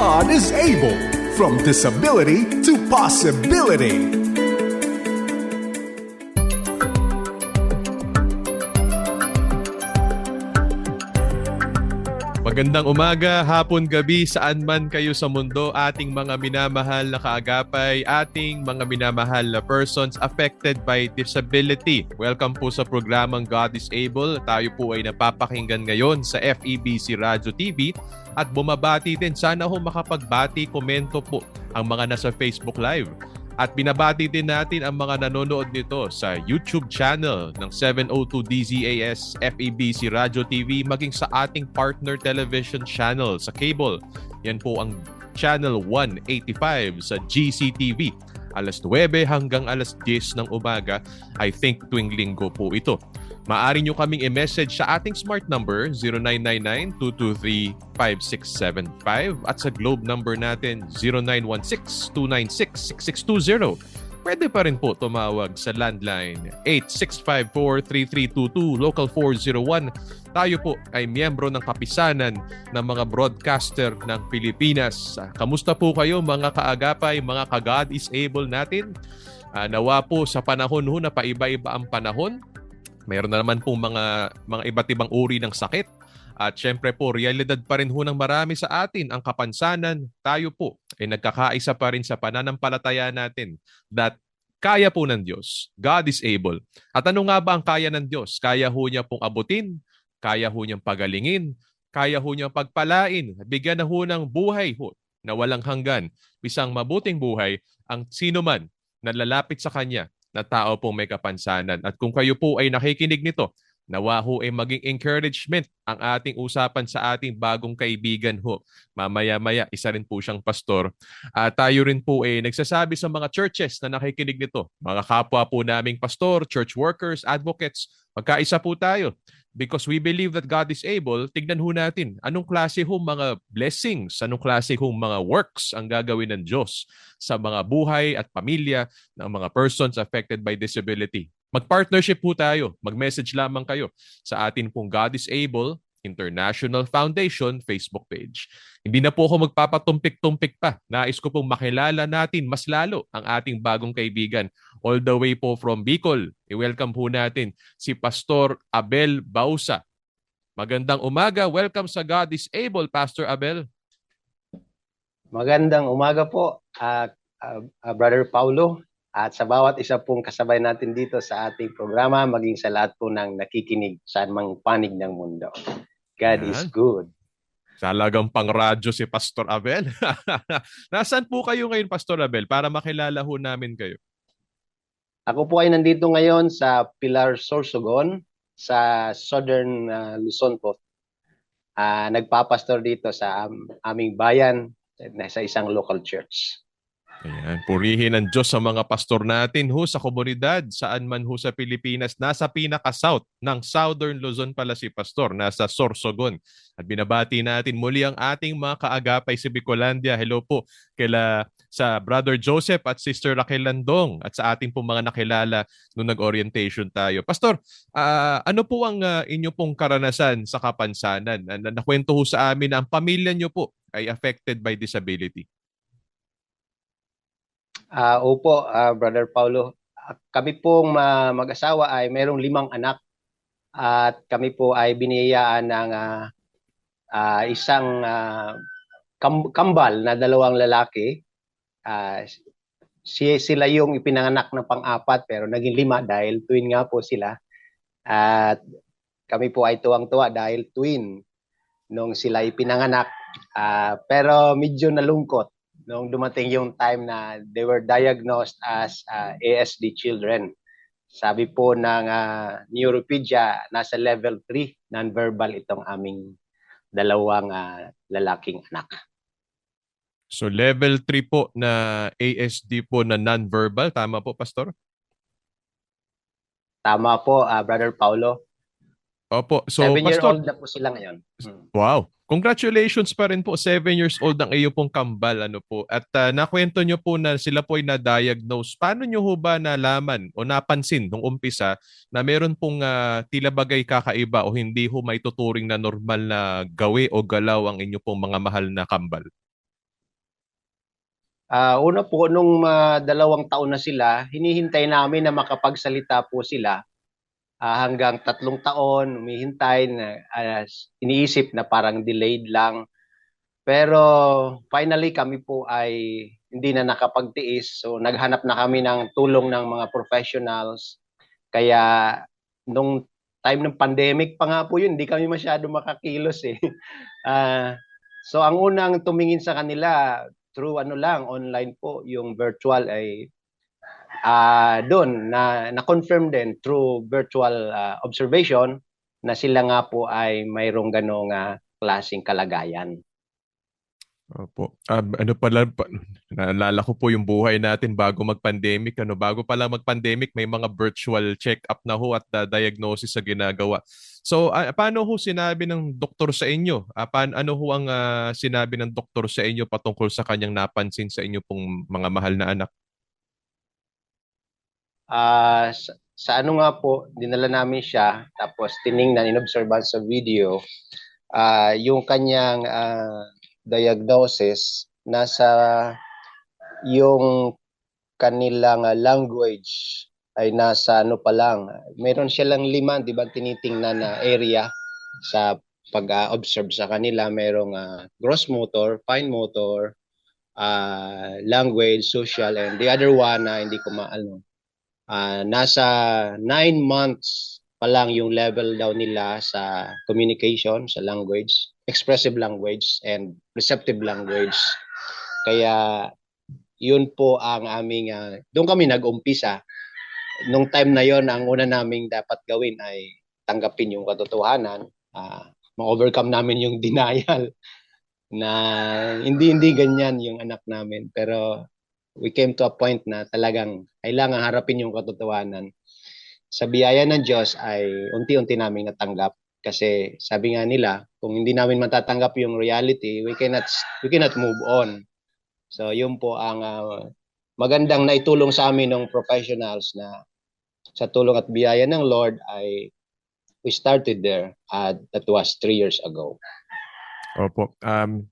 God is able. From disability to possibility. Magandang umaga, hapon, gabi, saan man kayo sa mundo, ating mga minamahal na kaagapay, ating mga minamahal na persons affected by disability. Welcome po sa programang God is Able. Tayo po ay napapakinggan ngayon sa FEBC Radio TV at bumabati din. Sana ho makapagbati, komento po ang mga nasa Facebook Live. At binabati din natin ang mga nanonood nito sa YouTube channel ng 702 DZAS FEBC Radio TV maging sa ating partner television channel sa cable. Yan po ang channel 185 sa GCTV. Alas 9 hanggang alas 10 ng umaga, I think tuwing linggo po ito. Maaari nyo kaming i-message sa ating smart number 0999-223-5675 at sa globe number natin 0916-296-6620. Pwede pa rin po tumawag sa landline 8654-3322 local 401. Tayo po ay miyembro ng kapisanan ng mga broadcaster ng Pilipinas. Kamusta po kayo mga kaagapay, mga ka-God is able natin? Nawa po sa panahon ho na paiba-iba ang panahon. Mayroon na naman pong mga iba't ibang uri ng sakit. At syempre po, realidad pa rin ho ng marami sa atin ang kapansanan. Tayo po ay nagkakaisa pa rin sa pananampalataya natin that kaya po ng Diyos. God is able. At ano nga ba ang kaya ng Diyos? Kaya ho niya pong abutin, kaya ho niyang pagalingin, kaya ho niyang pagpalain, bigyan na ho ng buhay ho na walang hanggan. Bisang mabuting buhay ang sino man na lalapit sa Kanya na tao pong may kapansanan. At kung kayo po ay nakikinig nito, nawa ho ay maging encouragement ang ating usapan sa ating bagong kaibigan ho. Mamaya-maya, isa rin po siyang pastor. Tayo rin po ay nagsasabi sa mga churches na nakikinig nito. Mga kapwa po naming pastor, church workers, advocates, magkaisa po tayo. Because we believe that God is able, tignan ho natin anong klase ho mga blessings, anong klase ho mga works ang gagawin ng Diyos sa mga buhay at pamilya ng mga persons affected by disability. Mag-partnership po tayo, mag-message lamang kayo sa atin pong God is Able International Foundation Facebook page. Hindi na po ako magpapatumpik-tumpik pa. Nais ko pong makilala natin mas lalo ang ating bagong kaibigan. All the way po from Bicol, i-welcome po natin si Pastor Abel Bausa. Magandang umaga. Welcome sa God is Able, Pastor Abel. Magandang umaga po, Brother Paulo, at sa bawat isa pong kasabay natin dito sa ating programa, maging sa lahat po ng nakikinig sa mang panig ng mundo. God is good. Talagang pang-radyo si Pastor Abel. Nasaan po kayo ngayon, Pastor Abel, para makilala ho namin kayo? Ako po ay nandito ngayon sa Pilar, Sorsogon, sa Southern Luzon po. Nagpapastor dito sa aming bayan, sa isang local church. Ayan, purihin ang Diyos sa mga pastor natin ho sa komunidad, saan man ho sa Pilipinas. Nasa pinaka-south ng Southern Luzon pala si Pastor, nasa Sorsogon. At binabati natin muli ang ating mga kaagapay sa Bicolandia. Hello po sa Brother Joseph at Sister Raquel Landong at sa ating pong mga nakilala nung nag-orientation tayo. Pastor, ano po ang inyo pong karanasan sa kapansanan? Nakwento ho sa amin na ang pamilya nyo po ay affected by disability. Opo, Brother Paulo. Kami pong mag-asawa ay mayroong 5 anak at kami po ay biniyayaan ng isang kambal na 2 lalaki. Sila yung ipinanganak ng pang-4 pero naging 5 dahil twin nga po sila. At kami po ay tuwang-tuwa dahil twin nung sila ipinanganak. Pero medyo nalungkot nung dumating yung time na they were diagnosed as ASD children. Sabi po ng Neuropedia, nasa level 3, non-verbal itong aming 2 lalaking anak. So level 3 po na ASD po na non-verbal, tama po, Pastor? Tama po, Brother Paulo. Opo. So, 7-year-old na po sila ngayon. Wow. Congratulations pa rin po. 7 years old ang iyo pong kambal. Ano po. At nakwento nyo po na sila po ay na-diagnose. Paano nyo ho ba nalaman o napansin nung umpisa na meron pong tila bagay kakaiba o hindi ho maituturing na normal na gawi o galaw ang inyo pong mga mahal na kambal? Una po, nung 2 taon na sila, hinihintay namin na makapagsalita po sila. Hanggang 3 taon, humihintay na iniisip na parang delayed lang. Pero finally kami po ay hindi na nakapagtiis. So naghanap na kami ng tulong ng mga professionals. Kaya nung time ng pandemic pa nga po yun, hindi kami masyado makakilos eh. Ah, so ang unang tumingin sa kanila through ano lang, online po, yung virtual ay doon na-confirm din through virtual observation na sila nga po ay mayroong ganong klaseng kalagayan. Opo. Ano pala, naalala ko po yung buhay natin bago mag-pandemic. Bago pa lang mag-pandemic, may mga virtual check-up na ho at diagnosis sa ginagawa. So, paano ho sinabi ng doktor sa inyo? Ano ho ang sinabi ng doktor sa inyo patungkol sa kanyang napansin sa inyo pong mga mahal na anak? Sa ano nga po, dinala namin siya, tapos tiningnan, inobserban sa video, yung kanyang diagnosis, nasa yung kanilang language ay nasa ano pa lang. Meron silang 5, di ba, tinitingnan na area sa pag-observe sa kanila. Merong gross motor, fine motor, language, social, and the other one na hindi ko maano. Nasa 9 months pa lang yung level daw nila sa communication, sa language, expressive language, and receptive language. Kaya yun po ang aming, doon kami nag-umpisa. Nung time na yon, ang una naming dapat gawin ay tanggapin yung katotohanan, ma-overcome namin yung denial na hindi ganyan yung anak namin. Pero we came to a point na talagang kailangan harapin yung katotohanan. Sa biyaya ng Diyos ay unti-unti naming natanggap. Kasi sabi nga nila, kung hindi namin matatanggap yung reality, we cannot move on. So yun po ang magandang naitulong sa amin ng professionals na sa tulong at biyaya ng Lord ay we started there. That was 3 years ago. Opo.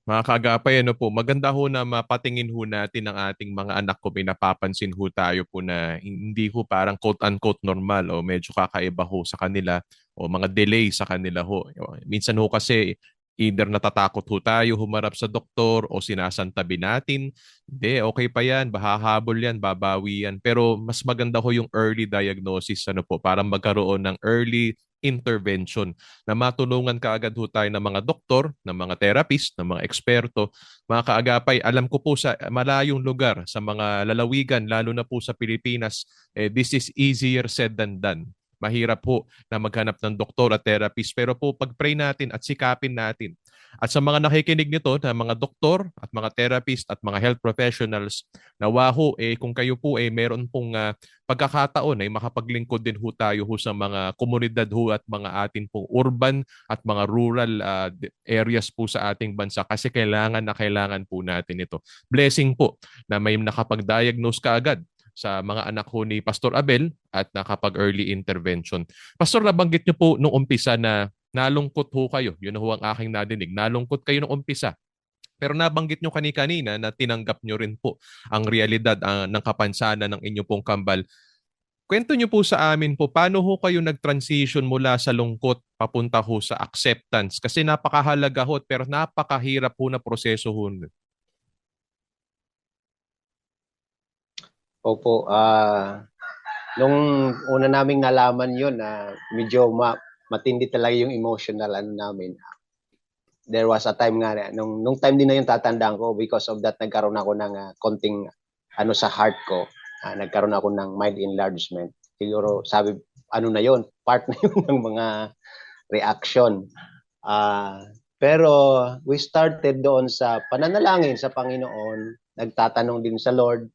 Mga kaagapay, ano po, maganda ho na mapatingin ho natin ang ating mga anak ko. May napapansin ho tayo po na hindi ho parang quote-unquote normal o medyo kakaiba ho sa kanila o mga delay sa kanila ho. Minsan ho kasi either natatakot ho tayo humarap sa doktor o sinasantabi natin. Hindi, okay pa yan, bahahabol yan, babawi yan. Pero mas maganda ho yung early diagnosis, ano po, para magkaroon ng early intervention na matulungan kaagad ho tayo ng mga doktor, ng mga therapist, ng mga eksperto. Mga kaagapay, alam ko po sa malayong lugar, sa mga lalawigan, lalo na po sa Pilipinas, this is easier said than done. Mahirap po na maghanap ng doktor at therapist. Pero po, pag-pray natin at sikapin natin. At sa mga nakikinig nito na mga doktor at mga therapist at mga health professionals, nawa ho, kung kayo po meron pong pagkakataon ay makapaglingkod din ho tayo ho sa mga komunidad ho at mga atin pong urban at mga rural areas po sa ating bansa kasi kailangan na kailangan po natin ito. Blessing po na may nakapag-diagnose kaagad sa mga anak ho ni Pastor Abel at nakapag-early intervention. Pastor, nabanggit niyo po nung umpisa na nalungkot ho kayo. Yun ho ang aking nadinig. Nalungkot kayo nung umpisa. Pero nabanggit nyo kanina na tinanggap nyo rin po ang realidad ng kapansanan ng inyong pong kambal. Kwento nyo po sa amin po, paano ho kayo nag-transition mula sa lungkot papunta ho sa acceptance? Kasi napakahalaga ho, pero napakahirap ho na proseso ho. Opo, nung una naming nalaman yun, medyo matindi talaga yung emotional ano namin. There was a time nga, nung time din na yung tatandaan ko, because of that, nagkaroon ako ng konting ano sa heart ko. Nagkaroon ako ng mind enlargement. Siguro, sabi, ano na yon, part na yun ng mga reaction. Pero we started doon sa pananalangin sa Panginoon, nagtatanong din sa Lord,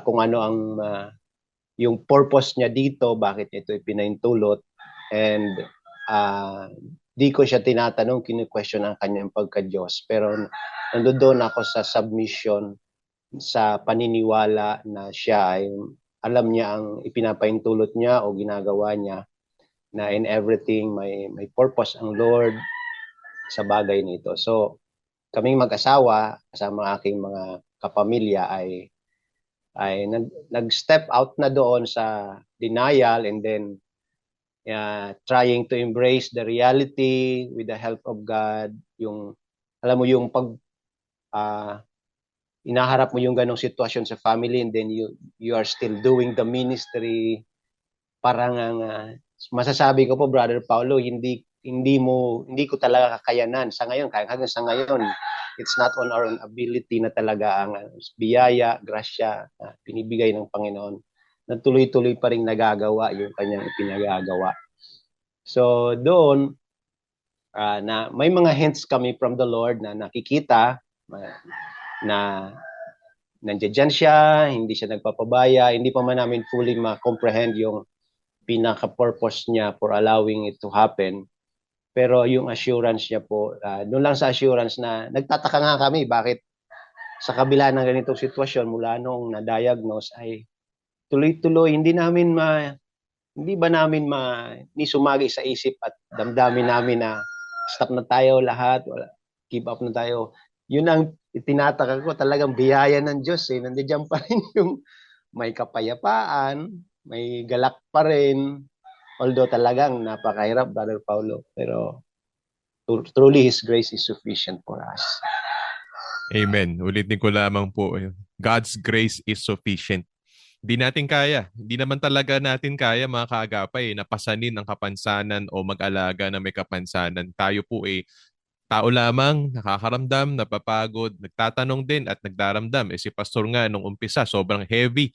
kung ano ang yung purpose niya dito, bakit ito ipinaintulot, and di ko siya tinatanong, kinu-question ang kanyang pagka-Diyos, pero nandoon ako sa submission, sa paniniwala na siya ay alam niya ang ipinapaintulot niya o ginagawa niya, na in everything may purpose ang Lord sa bagay nito. So kaming mag-asawa, kasama aking mga kapamilya ay nag-step out na doon sa denial, and then trying to embrace the reality with the help of God. Yung alam mo yung pag inaharap mo yung ganong sitwasyon sa family, and then you are still doing the ministry. Parang masasabi ko po, Brother Paulo, hindi ko talaga kakayanan sa ngayon. Hanggang sa ngayon, it's not on our own ability na talaga ang biyaya, grasya, pinibigay ng Panginoon, na tuloy-tuloy pa rin nagagawa yung kanyang ipinagagawa. So doon, na may mga hints kami from the Lord na nakikita na nandiyan siya, hindi siya nagpapabaya, hindi pa man namin fully ma-comprehend yung pinaka-purpose niya for allowing it to happen. Pero yung assurance niya po, doon lang sa assurance na nagtataka nga kami bakit sa kabila ng ganitong sitwasyon mula nung na-diagnose ay tuloy-tuloy, hindi sumagi sa isip at damdamin namin na stop na tayo lahat, give up na tayo. Yun ang itinataka ko, talagang biyaya ng Diyos nandiyan pa rin yung may kapayapaan, may galak pa rin, although talagang napakahirap, Brother Paulo, pero truly His grace is sufficient for us. Amen. Ulitin ko lamang po, God's grace is sufficient. Hindi natin kaya. Hindi naman talaga natin kaya, mga kaagapay, na pasanin ang kapansanan o mag-alaga na may kapansanan. Tayo po tao lamang, nakakaramdam, napapagod, nagtatanong din at nagdaramdam. Si Pastor nga nung umpisa, sobrang heavy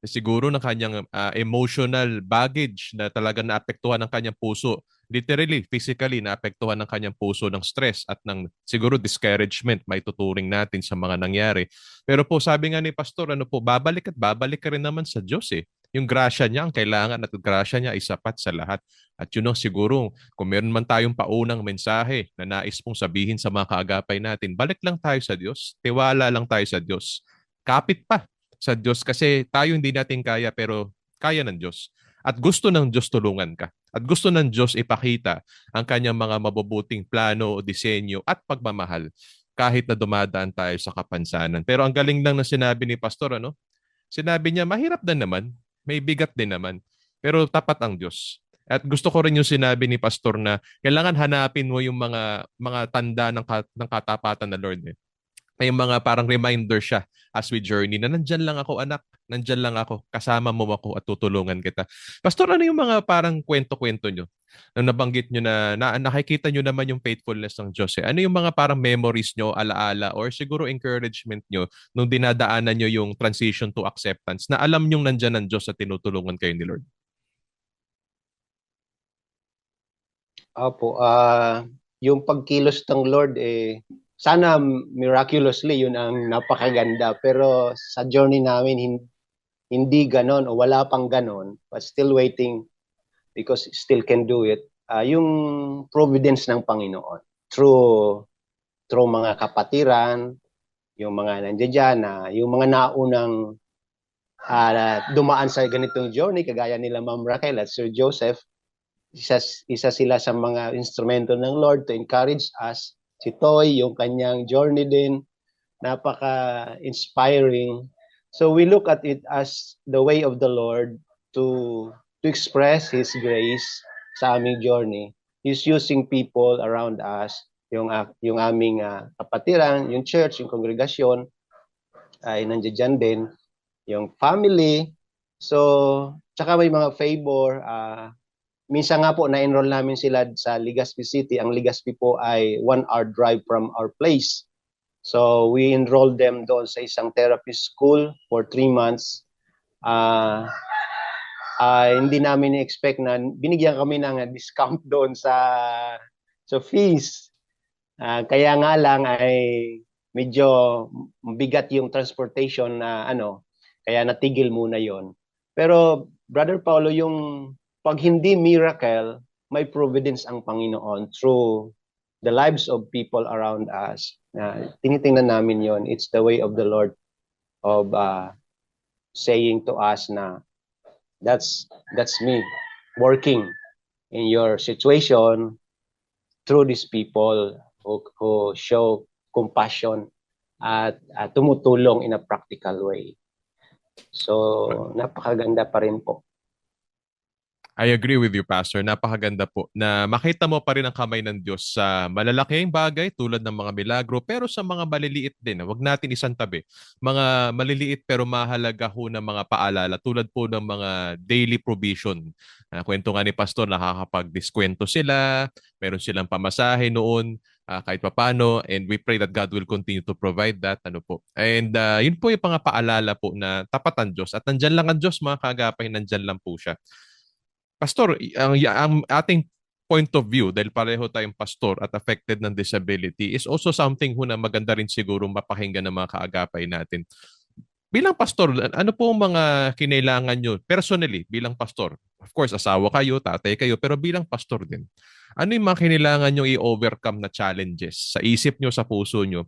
siguro ng kanyang emotional baggage na talaga naapektuhan ng kanyang puso. Literally, physically, naapektuhan ng kanyang puso ng stress at ng siguro discouragement, may tuturing natin sa mga nangyari. Pero po, sabi nga ni Pastor, babalik at babalik ka rin naman sa Diyos Yung grasya niya, ang kailangan at grasya niya ay sapat sa lahat. At yun ang siguro, kung meron man tayong paunang mensahe na nais pong sabihin sa mga kaagapay natin, balik lang tayo sa Diyos, tiwala lang tayo sa Diyos. Kapit pa sa Diyos kasi tayo hindi natin kaya pero kaya ng Diyos. At gusto ng Diyos tulungan ka. At gusto ng Diyos ipakita ang kanyang mga mabubuting plano o disenyo at pagmamahal kahit na dumadaan tayo sa kapansanan. Pero ang galing lang na sinabi ni Pastor, sinabi niya, mahirap din naman, may bigat din naman, pero tapat ang Diyos. At gusto ko rin yung sinabi ni Pastor na kailangan hanapin mo yung mga tanda ng katapatan na Lord. May mga parang reminder siya as we journey na nandyan lang ako, anak, nandyan lang ako, kasama mo ako at tutulungan kita. Pastor, ano yung mga parang kwento-kwento nyo? Nang nabanggit nyo na nakikita nyo naman yung faithfulness ng Diyos. Ano yung mga parang memories nyo, alaala, or siguro encouragement nyo nung dinadaanan nyo yung transition to acceptance na alam nyong nandyan ng Diyos at tinutulungan kayo ni Lord? Opo, yung pagkilos ng Lord sana miraculously yun ang napakaganda, pero sa journey namin hindi ganon o wala pang ganon, but still waiting because still can do it. Yung providence ng Panginoon through mga kapatiran, yung mga nandiyan yung mga naunang dumaan sa ganitong journey kagaya nila Ma'am Raquel at Sir Joseph. Isa sila sa mga instrumento ng Lord to encourage us. Si Toy, yung kanyang journey din, napaka-inspiring. So we look at it as the way of the Lord to express His grace sa aming journey. He's using people around us, yung aming kapatiran, yung church, yung kongregasyon, ay nandiyan din, yung family. So, tsaka may mga favor, minsan nga po, na-enroll namin sila sa Legazpi City. Ang Legazpi po ay 1-hour drive from our place. So, we enrolled them doon sa isang therapy school for 3 months. Hindi namin expect na binigyan kami ng discount doon sa fees. Kaya nga lang ay medyo bigat yung transportation na kaya natigil muna yon. Pero, Brother Paulo, yung pag hindi miracle, may providence ang Panginoon through the lives of people around us. Tinitingnan namin yon. It's the way of the Lord of saying to us na that's me working in your situation through these people who show compassion at tumutulong in a practical way. So, napakaganda pa rin po. I agree with you, Pastor. Napakaganda po na makita mo pa rin ang kamay ng Diyos sa malalaking bagay tulad ng mga milagro pero sa mga maliliit din. Huwag natin isantabi. Mga maliliit pero mahalaga ho na mga paalala tulad po ng mga daily provision. Kwento nga ni Pastor, nakakapag-diskwento sila, meron silang pamasahe noon, kahit papano, and we pray that God will continue to provide that. Ano po. And yun po yung pangapaalala po na tapat ang Diyos. At nandyan lang ang Diyos, mga kagapay, nandyan lang po siya. Pastor, ang ating point of view, dahil pareho tayong pastor at affected ng disability, is also something ho na maganda rin siguro mapakinggan ng mga kaagapay natin. Bilang pastor, ano po ang mga kinailangan nyo personally bilang pastor? Of course, asawa kayo, tatay kayo, pero bilang pastor din. Ano yung mga kinailangan nyo i-overcome na challenges sa isip nyo, sa puso nyo?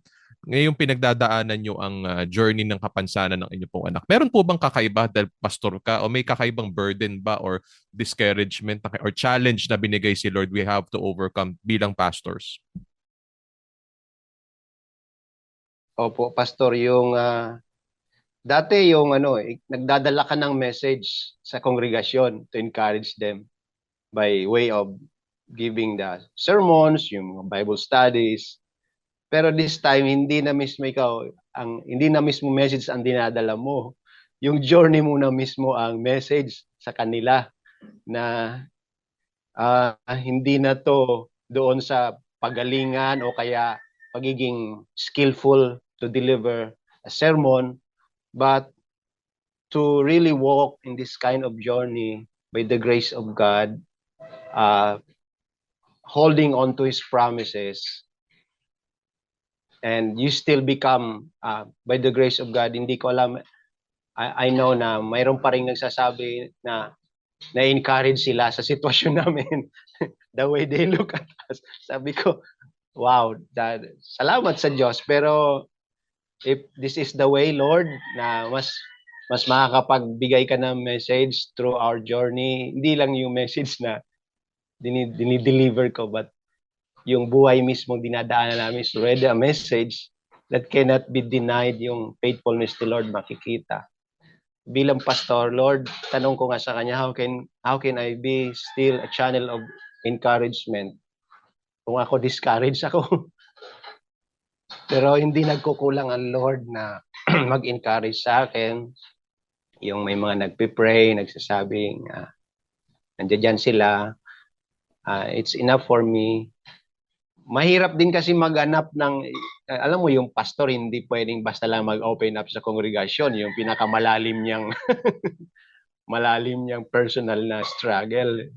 Ngayong pinagdadaanan nyo ang journey ng kapansanan ng inyong pong anak. Meron po bang kakaiba dahil pastor ka o may kakaibang burden ba or discouragement or challenge na binigay si Lord we have to overcome bilang pastors? Opo, Pastor, yung dati yung nagdadala ka ng message sa kongregasyon to encourage them by way of giving the sermons, yung Bible studies. Pero this time, hindi na mismo message ang dinadala mo. Yung journey mo na mismo ang message sa kanila na hindi na to doon sa pagalingan o kaya pagiging skillful to deliver a sermon, but to really walk in this kind of journey by the grace of God, holding on to His promises, and you still become, by the grace of God, hindi ko alam, I know na mayroon pa rin nagsasabi na na-encourage sila sa sitwasyon namin, the way they look at us. Sabi ko, wow, salamat sa Diyos, pero if this is the way, Lord, na mas makakapagbigay ka ng message through our journey, hindi lang yung message na dinideliver ko, but yung buhay mismo dinadaanan namin is already a message that cannot be denied. Yung faithfulness to Lord makikita. Bilang pastor, Lord, tanong ko nga sa kanya, how can I be still a channel of encouragement? Kung ako discouraged ako. Pero hindi nagkukulang ang Lord na mag-encourage sa akin. Yung may mga nagpipray, nagsasabing, nandiyan sila. It's enough for me. Mahirap din kasi maghanap ng, alam mo yung pastor, hindi pwedeng basta lang mag-open up sa kongregasyon, yung pinakamalalim niyang personal na struggle.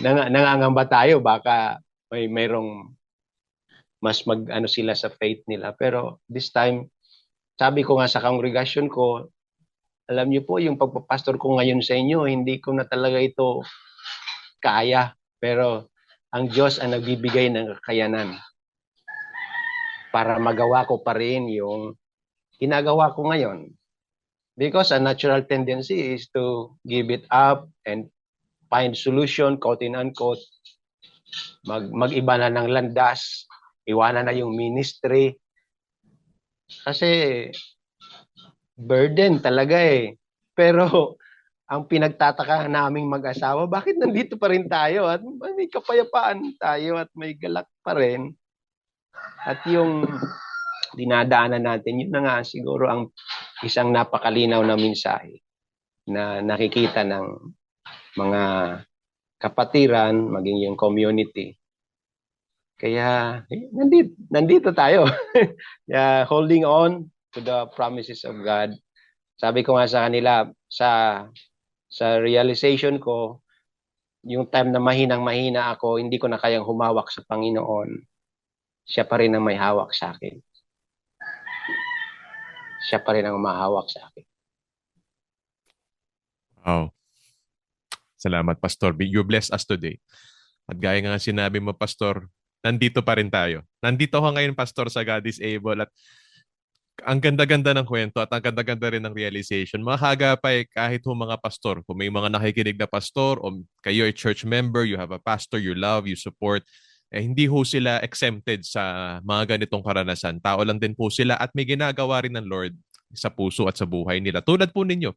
Nangangamba tayo, baka mayroong mas sila sa faith nila. Pero this time, sabi ko nga sa kongregasyon ko, alam niyo po, yung pagpapastor ko ngayon sa inyo, hindi ko na talaga ito kaya. Pero ang Diyos ang nagbibigay ng kakayanan para magawa ko pa rin yung ginagawa ko ngayon. Because a natural tendency is to give it up and find solution, quote and unquote. Mag-iba na ng landas, iwanan na yung ministry. Kasi burden talaga eh. Pero ang pinagtataka naming mag-asawa, bakit nandito pa rin tayo at may kapayapaan tayo at may galak pa rin. At yung dinadaanan natin, yun na nga siguro ang isang napakalinaw na mensahe na nakikita ng mga kapatiran, maging yung community. Kaya nandito tayo. Holding on to the promises of God. Sabi ko nga sa kanila, sa realization ko, yung time na mahinang-mahina ako, hindi ko na kayang humawak sa Panginoon. Siya pa rin ang may hawak sa akin. Siya pa rin ang mahawak sa akin. Wow. Salamat, Pastor. You bless us today. At gaya nga sinabi mo, Pastor, nandito pa rin tayo. Nandito ka ngayon, Pastor, sa God is Able. At ang ganda-ganda ng kwento at ang ganda-ganda rin ng realization. Mga kagapay, kahit mga pastor, kung may mga nakikinig na pastor o kayo ay church member, you have a pastor you love, you support, hindi ho sila exempted sa mga ganitong karanasan. Tao lang din po sila at may ginagawa rin ng Lord sa puso at sa buhay nila. Tulad po ninyo.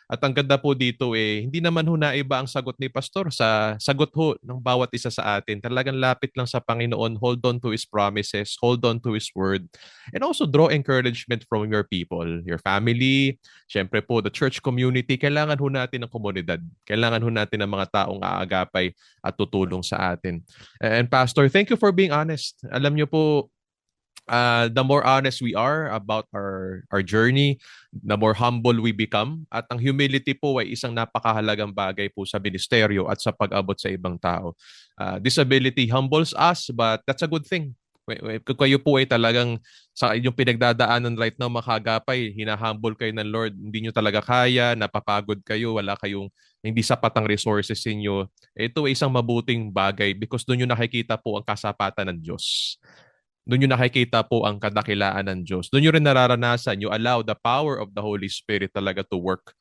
At ang ganda po dito hindi naman ho naiba ang sagot ni Pastor sa sagot ho ng bawat isa sa atin. Talagang lapit lang sa Panginoon, hold on to His promises, hold on to His word, and also draw encouragement from your people, your family, syempre po the church community. Kailangan ho natin ng komunidad. Kailangan ho natin ng mga taong aagapay at tutulong sa atin. And Pastor, thank you for being honest. Alam niyo po, the more honest we are about our journey, the more humble we become. At ang humility po ay isang napakahalagang bagay po sa ministeryo at sa pag-abot sa ibang tao. Disability humbles us, but that's a good thing. Kung kayo po ay talagang sa inyong pinagdadaanan right now makagapay, hinahumble kayo ng Lord, hindi nyo talaga kaya, napapagod kayo, wala kayong hindi sapat ang resources inyo, ito ay isang mabuting bagay because doon nyo nakikita po ang kasapatan ng Diyos. Doon nyo nakikita po ang kadakilaan ng Diyos. Doon nyo rin nararanasan, you allow the power of the Holy Spirit talaga to work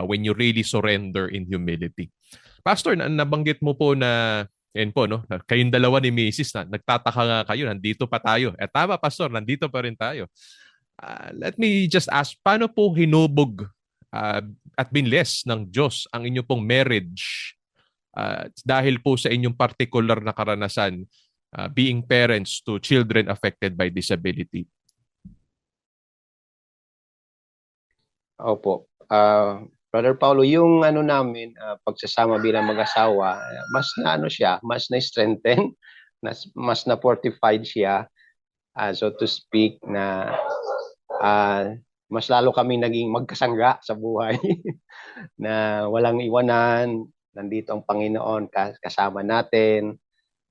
when you really surrender in humility. Pastor, nabanggit mo po na, yan po, no? Kayong dalawa ni Mrs. Nagtataka nga kayo, nandito pa tayo. Tama, Pastor, nandito pa rin tayo. Let me just ask, paano po hinubog at binless ng Diyos ang inyong pong marriage dahil po sa inyong particular na karanasan being parents to children affected by disability? Opo. Brother Paulo, yung namin, pagsasama bilang mag-asawa, mas mas na-strengthen, mas na-fortified siya, so to speak, na mas lalo kami naging magkasangga sa buhay, na walang iwanan, nandito ang Panginoon kasama natin.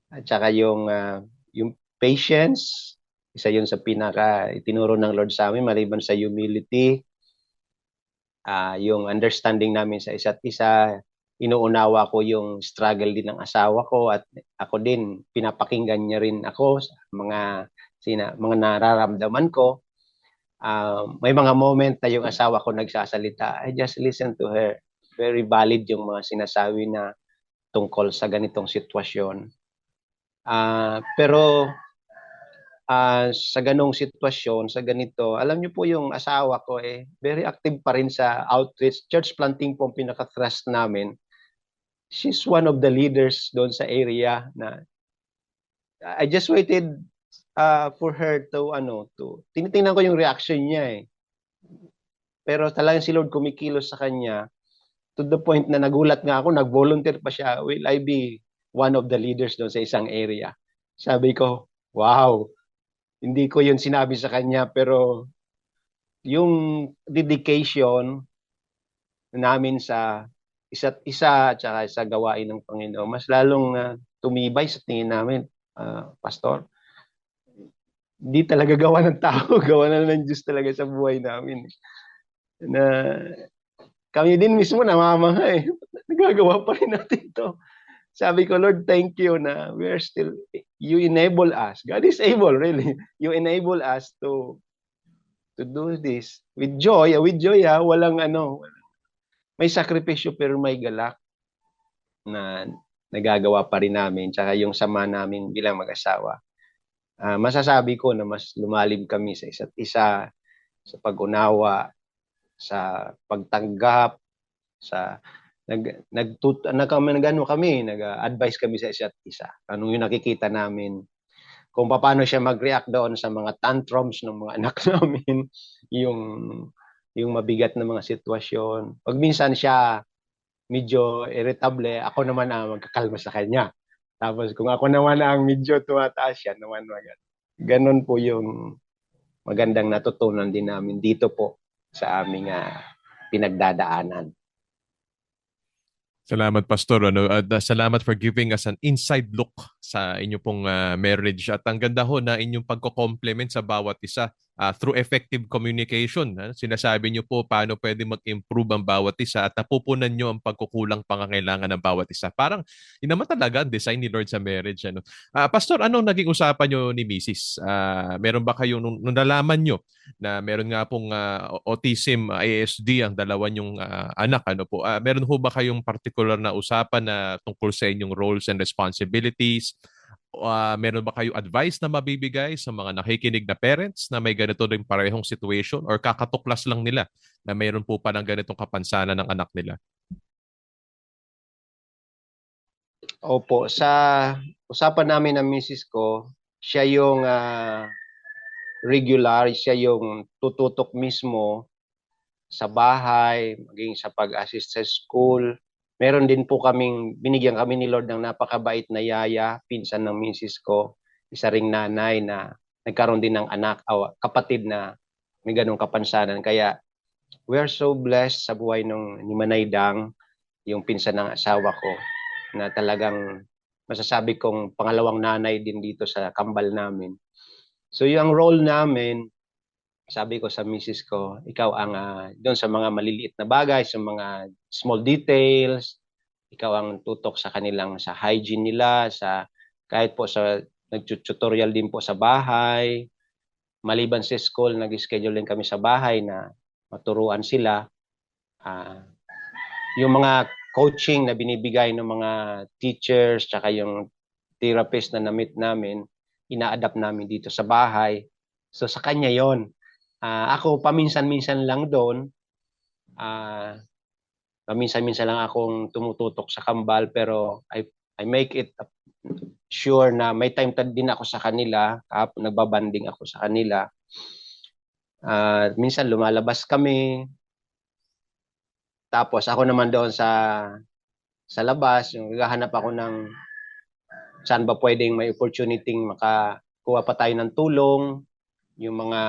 At saka yung patience, isa yun sa pinaka itinuro ng Lord sa amin, maliban sa humility, yung understanding namin sa isa't isa, inuunawa ko yung struggle din ng asawa ko at ako din, pinapakinggan niya rin ako sa mga nararamdaman ko. May mga moment na yung asawa ko nagsasalita, I just listen to her. Very valid yung mga sinasabi na tungkol sa ganitong sitwasyon. Pero sa ganong sitwasyon, sa ganito, alam niyo po yung asawa ko very active pa rin sa outreach. Church planting po ang pinaka-thrust namin. She's one of the leaders doon sa area na I just waited for her to tinitingnan ko yung reaction niya Pero talagang si Lord kumikilos sa kanya to the point na nagulat nga ako, nag-volunteer pa siya, will I be one of the leaders doon sa isang area? Sabi ko, wow, hindi ko yun sinabi sa kanya, pero yung dedication namin sa isa't isa at saka sa gawain ng Panginoon, mas lalong tumibay sa tingin namin, Pastor. Hindi talaga gawa ng tao, gawa na ng Diyos talaga sa buhay namin. Na kami din mismo namamaha nagagawa pa rin natin to. Sabi ko, Lord, thank you na we are still, you enable us. God is able, really. You enable us to do this with joy. With joy, walang may sakripisyo pero may galak na nagagawa pa rin namin. Tsaka yung sama namin bilang mag-asawa. Masasabi ko na mas lumalim kami sa isa't isa, sa pag-unawa, sa pagtanggap, sa nag-advise kami sa isa't isa. Anong yung nakikita namin, kung paano siya mag-react doon sa mga tantrums ng mga anak namin, yung mabigat na mga sitwasyon. Pag minsan siya medyo irritable, ako naman ang magkakalma sa kanya. Tapos kung ako naman ang medyo tumataas, siya naman ganon po yung magandang natutunan din namin dito po sa aming pinagdadaanan. Salamat, Pastor. Salamat for giving us an inside look sa inyong pong marriage. At ang ganda ho na inyong pagko-complement sa bawat isa through effective communication. Sinasabi niyo po paano pwede mag-improve ang bawat isa at napupunan niyo ang pagkukulang pangangailangan ng bawat isa. Parang yun naman talaga ang design ni Lord sa marriage. Pastor, anong naging usapan niyo ni Mrs.? Meron ba kayo nung nalaman niyo na meron nga pong autism, ASD ang dalawa niyong anak? Meron ho ba kayong particular na usapan na tungkol sa inyong roles and responsibilities? meron ba kayo advice na mabibigay sa mga nakikinig na parents na may ganito rin parehong situation or kakatuklas lang nila na mayroon po pa ng ganitong kapansanan ng anak nila? Opo, sa usapan namin ng misis ko, siya yung regular, siya yung tututok mismo sa bahay, maging sa pag-assist sa school. Meron din po binigyan kami ni Lord ng napakabait na yaya, pinsan ng misis ko, isa ring nanay na nagkaroon din ng anak, kapatid na may ganong kapansanan. Kaya we are so blessed sa buhay ni Manay Dang, yung pinsan ng asawa ko, na talagang masasabi kong pangalawang nanay din dito sa kambal namin. So yung role namin, sabi ko sa misis ko, ikaw ang doon sa mga maliliit na bagay, sa mga small details, ikaw ang tutok sa kanilang sa hygiene nila, sa kahit po sa nag-tutorial din po sa bahay. Maliban sa school, nag-schedule din kami sa bahay na maturuan sila. Yung mga coaching na binibigay ng mga teachers, tsaka yung therapist na na-meet namin, ina-adapt namin dito sa bahay. So sa kanya yon. Ako paminsan-minsan lang doon. Paminsan-minsan lang akong tumututok sa kambal, pero I make it sure na may time din ako sa kanila. Nagbabanding ako sa kanila. Minsan lumalabas kami. Tapos ako naman doon sa labas, yung naghahanap ako ng saan ba pwedeng may opportunity makakuha pa tayo ng tulong, yung mga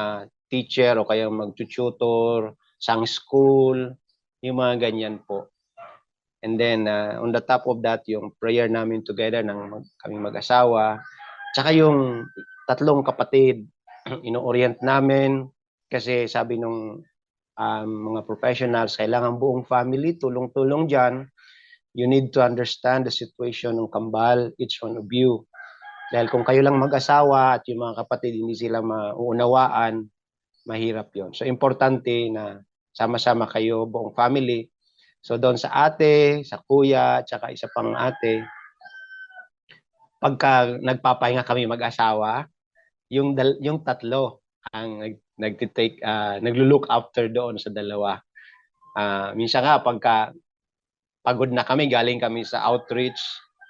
teacher o kaya mag-tutor, sang school, yung mga ganyan po. And then, on the top of that, yung prayer namin together ng kaming mag-asawa, tsaka yung tatlong kapatid, ino-orient namin kasi sabi nung mga professionals, kailangan buong family, tulong-tulong dyan. You need to understand the situation ng kambal, each one of you. Dahil kung kayo lang mag-asawa at yung mga kapatid hindi sila mauunawaan, mahirap yon. So, importante na sama-sama kayo, buong family. So, doon sa ate, sa kuya, tsaka isa pang ate, pagka nagpapahinga kami mag-asawa, yung tatlo ang naglo-look after doon sa dalawa. Minsan nga, pagka pagod na kami, galing kami sa outreach,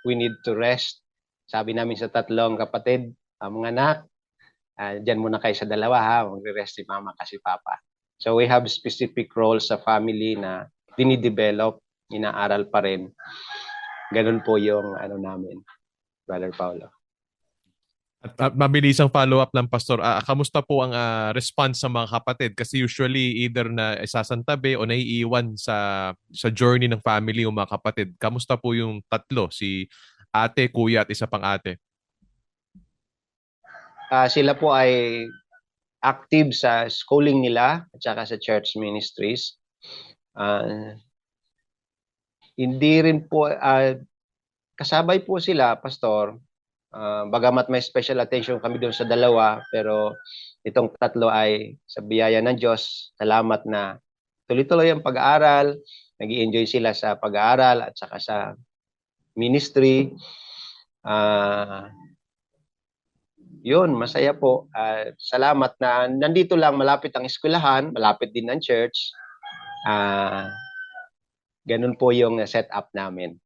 we need to rest. Sabi namin sa tatlong kapatid, mga anak, dyan muna kayo sa dalawa ha, magre-rest si mama kasi papa. So we have specific roles sa family na dinidevelop, inaaral pa rin. Ganun po yung namin, Brother Paulo. At mabilisang follow-up ng pastor, kamusta po ang response sa mga kapatid? Kasi usually either na isasantabi o naiiwan sa journey ng family yung mga kapatid. Kamusta po yung tatlo? Si ate, kuya at isa pang ate? Sila po ay active sa schooling nila at saka sa church ministries. Hindi rin po, kasabay po sila, pastor. Bagamat may special attention kami doon sa dalawa, pero itong tatlo ay sa biyaya ng Diyos, salamat na tuloy-tuloy ang pag-aaral, nag-i-enjoy sila sa pag-aaral at saka sa ministry. Yun, masaya po. Salamat na nandito lang, malapit ang eskwelahan, malapit din ang church. Ganun po yung setup namin.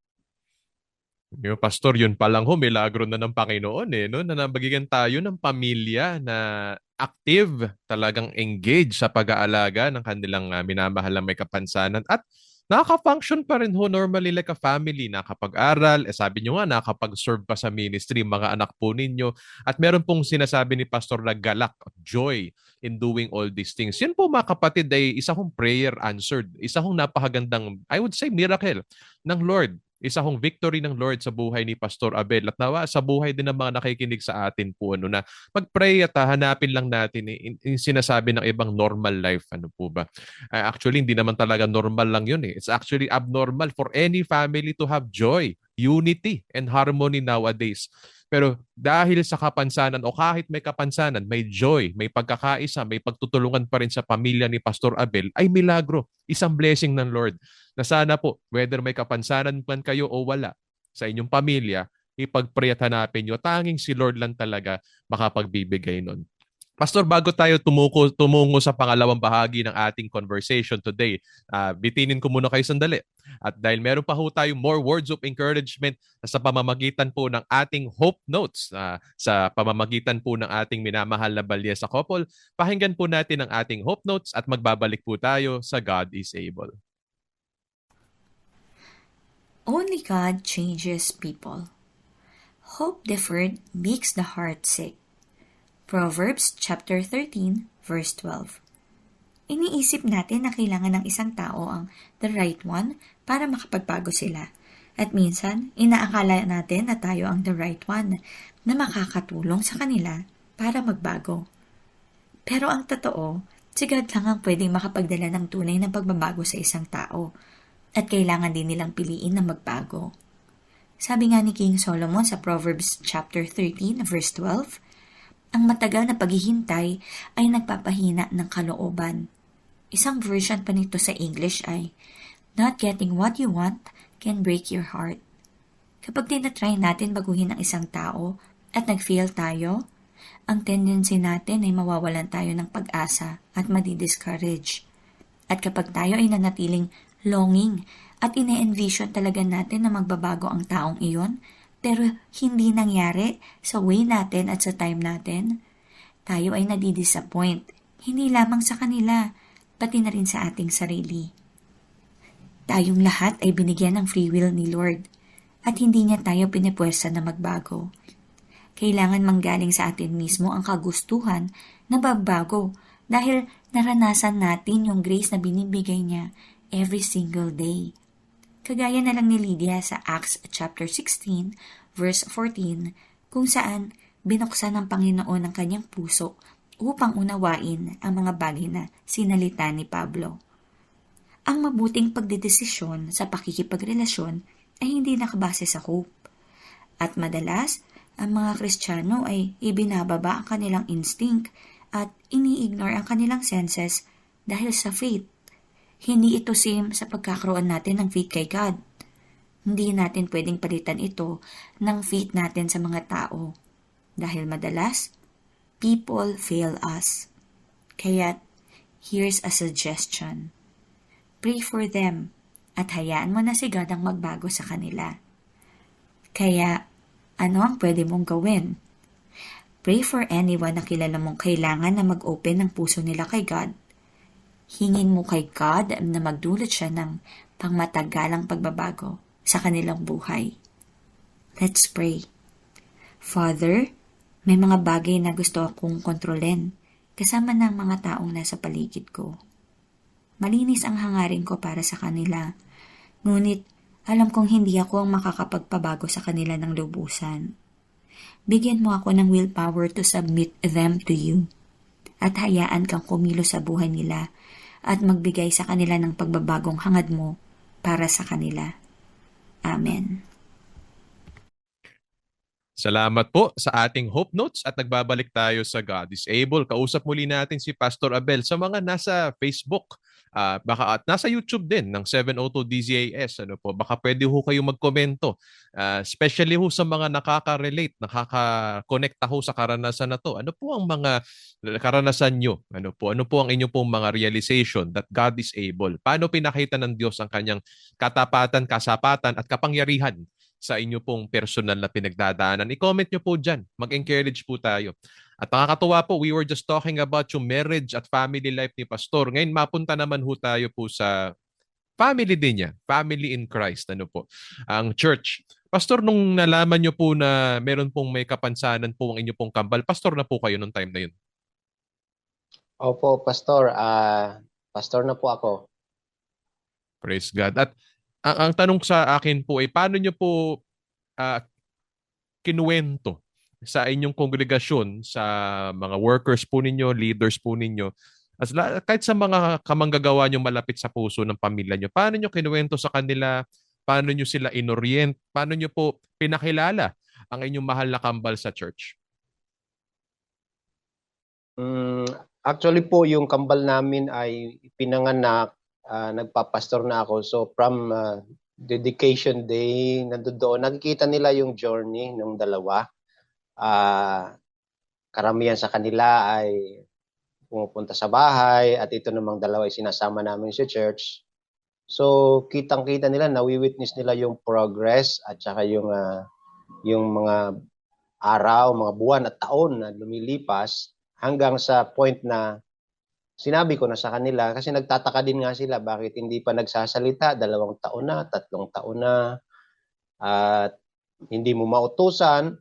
Yung pastor, yun pa lang ho, milagro na ng Panginoon no? Na nabagyan tayo ng pamilya na active, talagang engaged sa pag-aalaga ng kanilang minamahal na may kapansanan at nakaka-function pa rin ho normally like a family, nakapag-aral, sabi nyo nga, nakapag-serve pa sa ministry, mga anak po ninyo, at meron pong sinasabi ni pastor na galak, joy in doing all these things. Yan po mga kapatid ay isa hong prayer answered, isa hong napakagandang, I would say, miracle ng Lord. Isa hong victory ng Lord sa buhay ni Pastor Abel at nawa sa buhay din ng mga nakikinig sa atin po na mag-pray at hanapin lang natin yung sinasabi ng ibang normal life. Ano po ba? Actually, hindi naman talaga normal lang yun. It's actually abnormal for any family to have joy, unity, and harmony nowadays. Pero dahil sa kapansanan o kahit may kapansanan, may joy, may pagkakaisa, may pagtutulungan pa rin sa pamilya ni Pastor Abel, ay milagro. Isang blessing ng Lord na sana po, whether may kapansanan man kayo o wala sa inyong pamilya, ipag-pray at hanapin nyo. Tanging si Lord lang talaga makapagbibigay nun. Pastor, bago tayo tumungo sa pangalawang bahagi ng ating conversation today, bitinin ko muna kayo sandali. At dahil meron pa ho tayong more words of encouragement sa pamamagitan po ng ating Hope Notes, sa pamamagitan po ng ating minamahal na Balyesa Couple, pakinggan po natin ang ating Hope Notes at magbabalik po tayo sa God is Able. Only God changes people. Hope deferred makes the heart sick. Proverbs chapter 13, verse 12. Iniisip natin na kailangan ng isang tao ang the right one para makapagbago sila. At minsan, inaakala natin na tayo ang the right one na makakatulong sa kanila para magbago. Pero ang totoo, si God lang ang pwedeng makapagdala ng tunay na pagbabago sa isang tao. At kailangan din nilang piliin na magbago. Sabi nga ni King Solomon sa Proverbs chapter 13, verse 12, ang matagal na paghihintay ay nagpapahina ng kalooban. Isang version pa nito sa English ay, not getting what you want can break your heart. Kapag tinatry natin baguhin ang isang tao at nag-fail tayo, ang tendency natin ay mawawalan tayo ng pag-asa at madi-discourage. At kapag tayo ay nanatiling longing at ine-envision talaga natin na magbabago ang taong iyon, pero hindi nangyari sa way natin at sa time natin, tayo ay nadi-disappoint, hindi lamang sa kanila, pati na rin sa ating sarili. Tayong lahat ay binigyan ng free will ni Lord at hindi niya tayo pinipwersa na magbago. Kailangan manggaling sa atin mismo ang kagustuhan na magbago dahil naranasan natin yung grace na binibigay niya every single day. Kagaya na lang ni Lydia sa Acts chapter 16, verse 14, kung saan binuksan ng Panginoon ang kanyang puso upang unawain ang mga bagay na sinalita ni Pablo. Ang mabuting pagdedesisyon sa pakikipagrelasyon ay hindi nakabase sa hope. At madalas, ang mga Kristiyano ay ibinababa ang kanilang instinct at ini-ignore ang kanilang senses dahil sa faith. Hindi ito same sa pagkakaroon natin ng faith kay God. Hindi natin pwedeng palitan ito ng faith natin sa mga tao. Dahil madalas, people fail us. Kaya, here's a suggestion. Pray for them at hayaan mo na si God ang magbago sa kanila. Kaya, ano ang pwede mong gawin? Pray for anyone na kilala mong kailangan na mag-open ng puso nila kay God. Hingin mo kay God na magdulot siya ng pangmatagalang pagbabago sa kanilang buhay. Let's pray. Father, may mga bagay na gusto akong kontrolin kasama ng mga taong nasa paligid ko. Malinis ang hangarin ko para sa kanila, ngunit alam kong hindi ako ang makakapagpabago sa kanila ng lubusan. Bigyan mo ako ng willpower to submit them to you at hayaan kang kumilos sa buhay nila at magbigay sa kanila ng pagbabagong hangad mo para sa kanila. Amen. Salamat po sa ating Hope Notes at nagbabalik tayo sa God is Able. Kausap muli natin si Pastor Abel sa mga nasa Facebook. Baka at nasa YouTube din ng 702 DZAS. Ano po, baka pwede ho kayo magkomento. Especially ho sa mga nakaka-relate, nakaka-connecta ho sa karanasan na to. Ano po ang mga karanasan nyo? Ano po ang inyong pong mga realization that God is able? Paano pinakita ng Diyos ang kanyang katapatan, kasapatan at kapangyarihan sa inyo pong personal na pinagdadaanan? I-comment nyo po dyan. Mag-encourage po tayo. At nakakatuwa po, we were just talking about yung marriage at family life ni Pastor. Ngayon, mapunta naman ho tayo po sa family din niya. Family in Christ. Ano po? Ang church. Pastor, nung nalaman nyo po na meron pong may kapansanan po ang inyo pong kambal, pastor na po kayo nung time na yun? Opo, Pastor. Pastor na po ako. Praise God. At ang tanong sa akin po ay paano nyo po kinuwento sa inyong kongregasyon, sa mga workers po ninyo, leaders po ninyo, kahit sa mga kamanggagawa nyo malapit sa puso ng pamilya nyo, paano nyo kinuwento sa kanila, paano nyo sila inorient, paano nyo po pinakilala ang inyong mahal na kambal sa church? Actually po, yung kambal namin ay pinanganak, nagpapastor na ako. So from dedication day, nandoon, nakikita nila yung journey ng dalawa. Karamihan sa kanila ay pumupunta sa bahay at ito namang dalawa ay sinasama namin sa church. So, kitang-kita nila, nawi-witness nila yung progress at saka yung mga araw, mga buwan at taon na lumilipas hanggang sa point na sinabi ko na sa kanila kasi nagtataka din nga sila bakit hindi pa nagsasalita, 2 taon na, 3 taon na at hindi mo mautusan.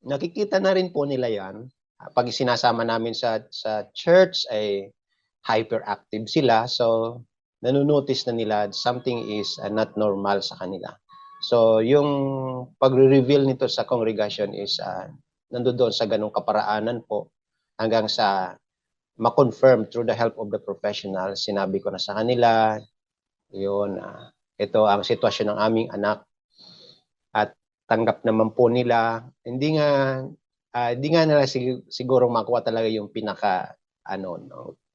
Nakikita na rin po nila yan. Pag sinasama namin sa church ay hyperactive sila. So, nanonotice na nila something is not normal sa kanila. So, yung pagre-reveal nito sa congregation is nandoon sa ganong kaparaanan po hanggang sa ma-confirm through the help of the professional. Sinabi ko na sa kanila, yun, ito ang sitwasyon ng aming anak at tanggap naman po nila. Hindi nga nila siguro makuha talaga yung pinaka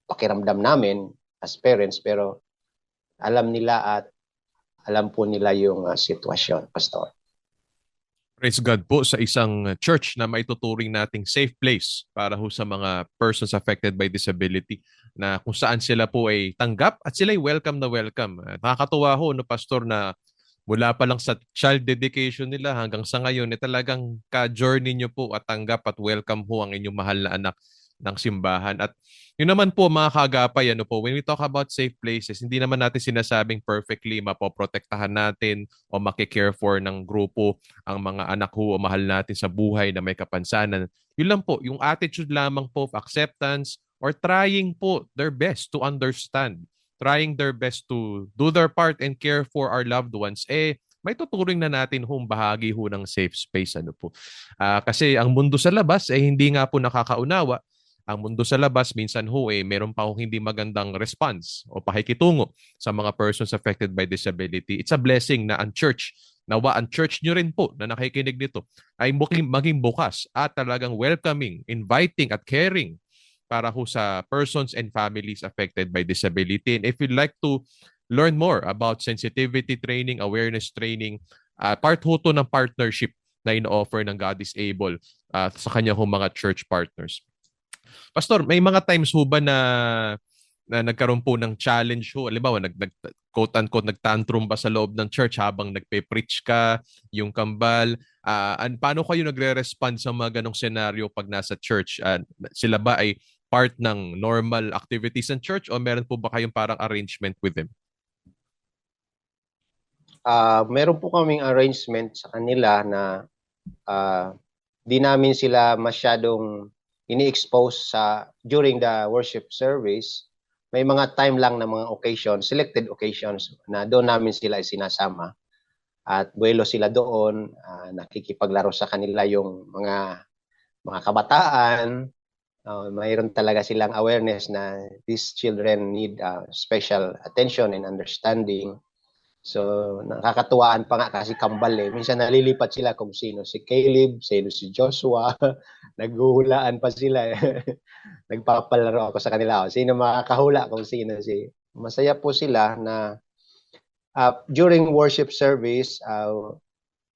pakiramdam namin as parents, pero alam nila at alam po nila yung sitwasyon, Pastor. Praise God po sa isang church na maituturing nating safe place para ho sa mga persons affected by disability na kung saan sila po ay tanggap at sila ay welcome na welcome. Nakakatuwa ho, no, Pastor, na mula pa lang sa child dedication nila hanggang sa ngayon, talagang ka-journey nyo po at tanggap at welcome ho ang inyong mahal na anak ng simbahan. At yun naman po mga kaagapay, when we talk about safe places, hindi naman natin sinasabing perfectly mapoprotektahan natin o makikare for ng grupo ang mga anak ho o mahal natin sa buhay na may kapansanan. Yun lang po, yung attitude lamang po of acceptance or trying po their best to understand, trying their best to do their part and care for our loved ones, may tuturing na natin bahagi ho ng safe space. Kasi ang mundo sa labas hindi nga po nakakaunawa. Ang mundo sa labas, minsan meron pa hindi magandang response o pakikitungo sa mga persons affected by disability. It's a blessing na ang church, nawa ang church nyo rin po na nakikinig nito, ay maging bukas at talagang welcoming, inviting at caring para sa persons and families affected by disability. And if you'd like to learn more about sensitivity training, awareness training, part to ng partnership na ino-offer ng God is Able sa kanyang mga church partners. Pastor, may mga times ba na nagkaroon po ng challenge halimbawa quote-unquote nagtantrum ba sa loob ng church habang nagpe-preach ka, yung kambal, paano kayo nagre-respond sa mga ganong senaryo pag nasa church? Sila ba ay part ng normal activities ng church o meron po ba kayong parang arrangement with them? Meron po kaming arrangement sa kanila na di namin sila masyadong ini-expose during the worship service. May mga time lang na mga occasions, selected occasions na doon namin sila sinasama. At buwelo sila doon, nakikipaglaro sa kanila yung mga kabataan. Mayroon talaga silang awareness na these children need special attention and understanding. So, nakakatuwaan pa nga kasi kambal Minsan nalilipat sila kung sino si Caleb, sino si Joshua. Naghuhulaan pa sila Nagpapalaro ako sa kanila. Sino makakahula kung sino si... Masaya po sila na during worship service,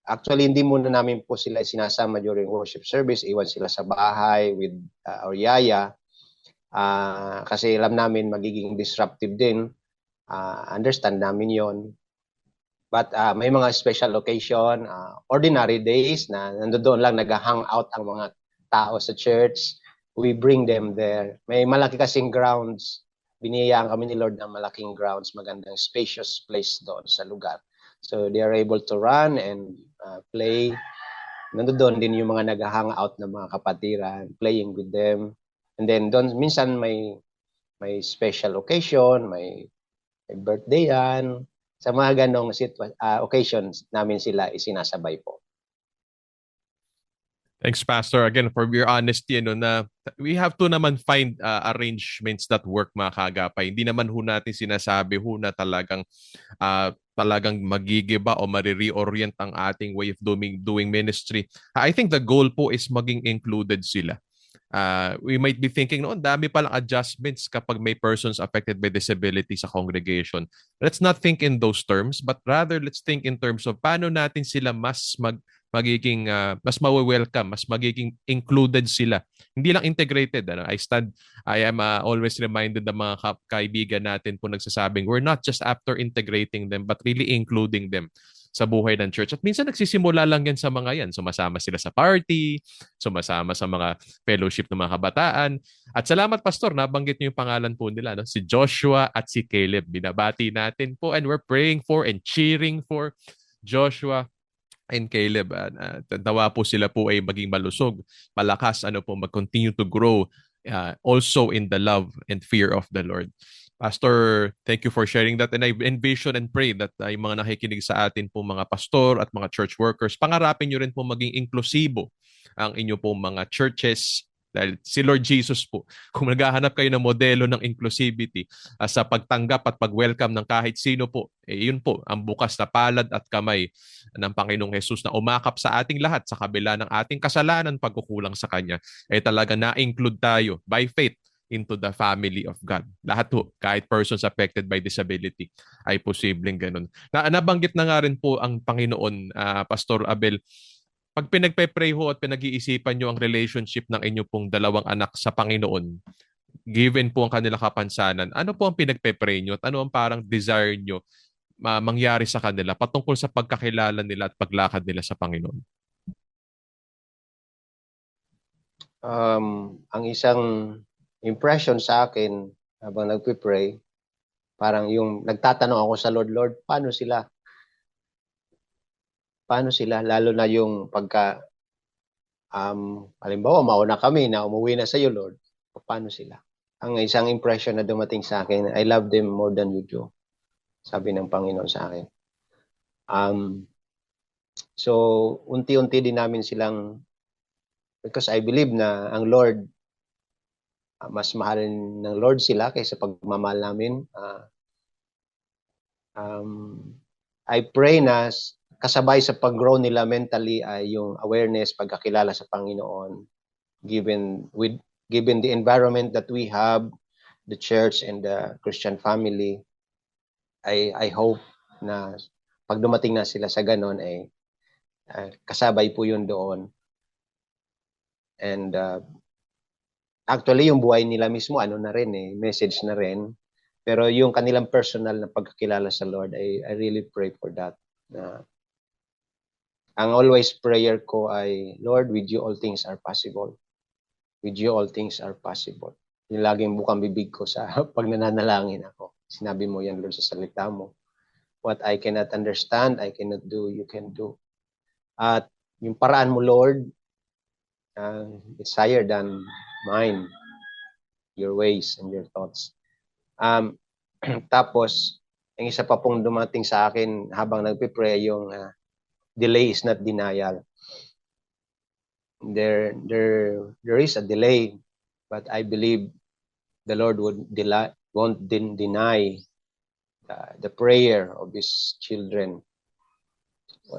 actually hindi muna namin po sila sinasama during worship service. Iwan sila sa bahay with our yaya. Kasi alam namin magiging disruptive din. Understand namin yon. But may mga special occasion, ordinary days na nandoon lang nag-hang out ang mga tao sa church. We bring them there. May malaki kasing grounds. Biniyayaan kami ni Lord ng malaking grounds, magandang spacious place doon sa lugar. So they are able to run and play. Nandoon din yung mga nag-hang out ng mga kapatiran, playing with them. And then doon minsan may special occasion, may birthday yan. Sa mga ganong occasions namin sila isinasabay po. Thanks, Pastor. Again, for your honesty, na we have to naman find arrangements that work, mga kaagapay. Hindi naman natin sinasabi na talagang magigiba o marireorient ang ating way of doing ministry. I think the goal po is maging included sila. We might be thinking, no, ang dami palang adjustments kapag may persons affected by disability sa congregation. Let's not think in those terms, but rather let's think in terms of paano natin sila magiging mas mawe-welcome, mas magiging included sila. Hindi lang integrated. I am always reminded ng mga kaibigan natin po nagsasabing, we're not just after integrating them, but really including them sa buhay ng church. At minsan nagsisimula lang yan sa mga yan. Sumasama sila sa party, sumasama sa mga fellowship ng mga kabataan. At salamat, Pastor, nabanggit niyo yung pangalan po nila, no? Si Joshua at si Caleb. Binabati natin po and we're praying for and cheering for Joshua and Caleb. Tawa po sila po ay maging malusog, malakas, mag-continue to grow also in the love and fear of the Lord. Pastor, thank you for sharing that. And I envision and pray that yung mga nakikinig sa atin po mga pastor at mga church workers, pangarapin nyo rin po maging inklusibo ang inyo po mga churches. Dahil si Lord Jesus po, kung naghahanap kayo ng modelo ng inclusivity sa pagtanggap at pag-welcome ng kahit sino po, yun po ang bukas na palad at kamay ng Panginoong Jesus na umakap sa ating lahat sa kabila ng ating kasalanan, pagkukulang sa Kanya. Talaga na-include tayo by faith into the family of God. Lahat po, kahit persons affected by disability, ay posibleng ganun. Nabanggit na nga rin po ang Panginoon, Pastor Abel, pag pinagpe-pray ho at pinag-iisipan nyo ang relationship ng inyo pong dalawang anak sa Panginoon, given po ang kanilang kapansanan, ano po ang pinagpe-pray nyo at ano ang parang desire nyo mangyari sa kanila patungkol sa pagkakilala nila at paglakad nila sa Panginoon? Ang isang impression sa akin habang nagpe-pray, parang yung nagtatanong ako sa Lord, Lord, paano sila? Paano sila? Lalo na yung pagka, halimbawa, mauna kami na umuwi na sa iyo, Lord. Paano sila? Ang isang impression na dumating sa akin, I love them more than you do. Sabi ng Panginoon sa akin. So, unti-unti din namin silang, because I believe na ang Lord, mas mahal ng Lord sila kaysa pagmamahal namin. I pray na kasabay sa pag-grow nila mentally ay yung awareness, pagkakilala sa Panginoon, given the environment that we have, the church and the Christian family. I hope na pag dumating na sila sa ganon ay kasabay po yun doon. And actually yung buhay nila mismo na rin message na rin. Pero yung kanilang personal na pagkakilala sa Lord, I really pray for that. Ang always prayer ko ay, Lord, with you all things are possible. With you all things are possible. Yung laging bukang bibig ko sa pag nananalangin ako. Sinabi mo yan, Lord, sa salita mo. What I cannot understand, I cannot do, you can do. At yung paraan mo, Lord, it's higher than mine. Your ways and your thoughts. Tapos, ang isa pa pong dumating sa akin habang nagpipray yung delay is not denial. There is a delay, but I believe the Lord won't deny the prayer of His children.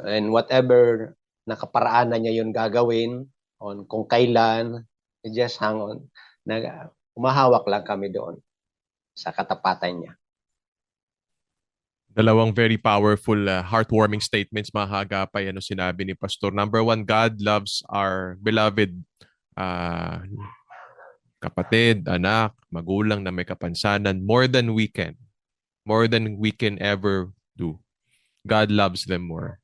And whatever nakaparaanan niya yun gagawin, on kung kailan, just hang on. Umahawak lang kami doon sa katapatan niya. Dalawang very powerful, heartwarming statements, mga hagapay, sinabi ni Pastor. Number one, God loves our beloved kapatid, anak, magulang na may kapansanan more than we can ever do. God loves them more.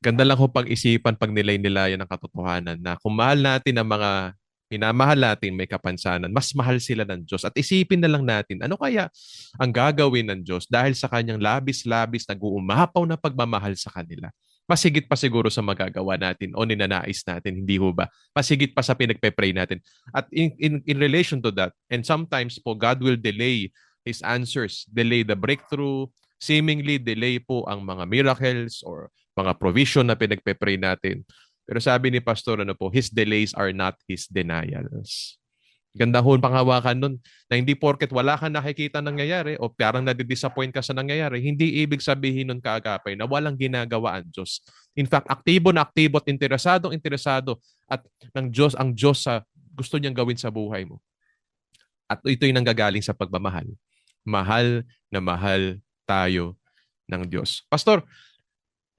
Ganda lang kung pag-isipan, pag nilay-nilayan ang katotohanan na kung mahal natin ang mga minamahal natin may kapansanan, mas mahal sila ng Diyos. At isipin na lang natin, ano kaya ang gagawin ng Diyos dahil sa kanyang labis-labis nag-uumapaw na pagmamahal sa kanila? Masigit pa siguro sa magagawa natin o ninanais natin, hindi ho ba? Masigit pa sa pinagpe-pray natin. At in relation to that, and sometimes po, God will delay His answers, delay the breakthrough, seemingly delay po ang mga miracles or mga provision na pinagpe-pray natin. Pero sabi ni Pastor, His delays are not His denials. Ganda ho panghawakan nun na hindi porket wala kang nakikita nangyayari o parang nadidisappoint ka sa nangyayari, hindi ibig sabihin nun kaagapay na walang ginagawa ang Diyos. In fact, aktibo na aktibo at interesado at ang Diyos sa gusto niyang gawin sa buhay mo. At ito'y nanggagaling sa pagmamahal. Mahal na mahal tayo ng Diyos. Pastor,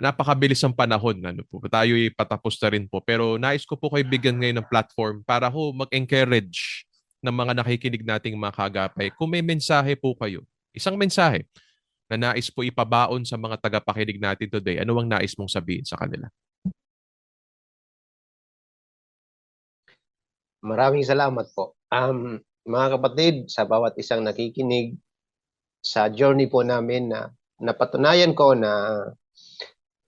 napakabilis ang panahon. Ano po, tayo'y patapos na rin po. Pero nais ko po kayo bigyan ngayon ng platform para ho mag-encourage ng mga nakikinig nating mga kaagapay. Kung may mensahe po kayo, isang mensahe na nais po ipabaon sa mga tagapakinig natin today, ano ang nais mong sabihin sa kanila? Maraming salamat po. Mga kapatid, sa bawat isang nakikinig, sa journey po namin na napatunayan ko na